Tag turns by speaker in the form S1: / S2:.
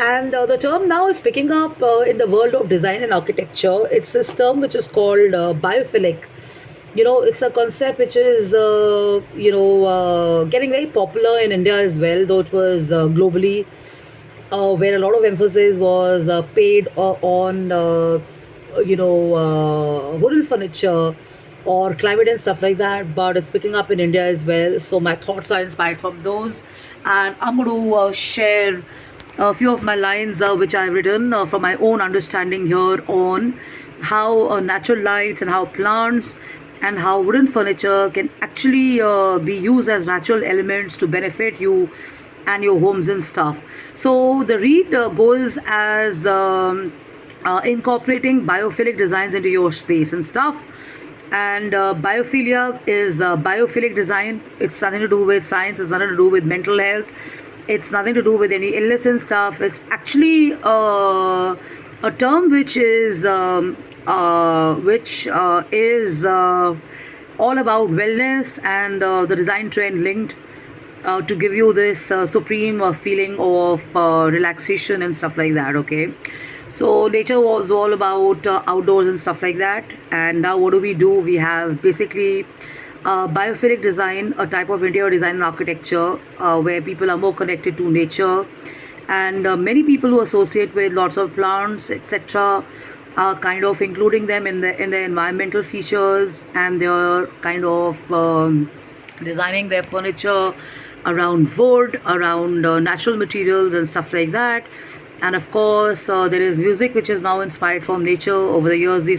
S1: And the term now is picking up in the world of design and architecture. It's this term which is called biophilic. It's a concept which is getting very popular in India as well, though it was globally, where a lot of emphasis was paid on wooden furniture or climate and stuff like that. But it's picking up in India as well, so my thoughts are inspired from those, and I'm going to share a few of my lines which I've written from my own understanding here on how natural lights and how plants and how wooden furniture can actually be used as natural elements to benefit you and your homes and stuff. So the read goes as incorporating biophilic designs into your space and stuff. And biophilia is biophilic design. It's nothing to do with science. It's nothing to do with mental health. It's nothing to do with any illness and stuff. It's actually a term which is all about wellness and the design trend linked to give you this supreme feeling of relaxation and stuff like that. Okay, so nature was all about outdoors and stuff like that. And now what do? We have basically biophilic design, a type of interior design and architecture where people are more connected to nature, and many people who associate with lots of plants, etc., are kind of including them in the environmental features, and they're kind of designing their furniture around wood, around natural materials and stuff like that. And of course, there is music which is now inspired from nature. Over the years, we've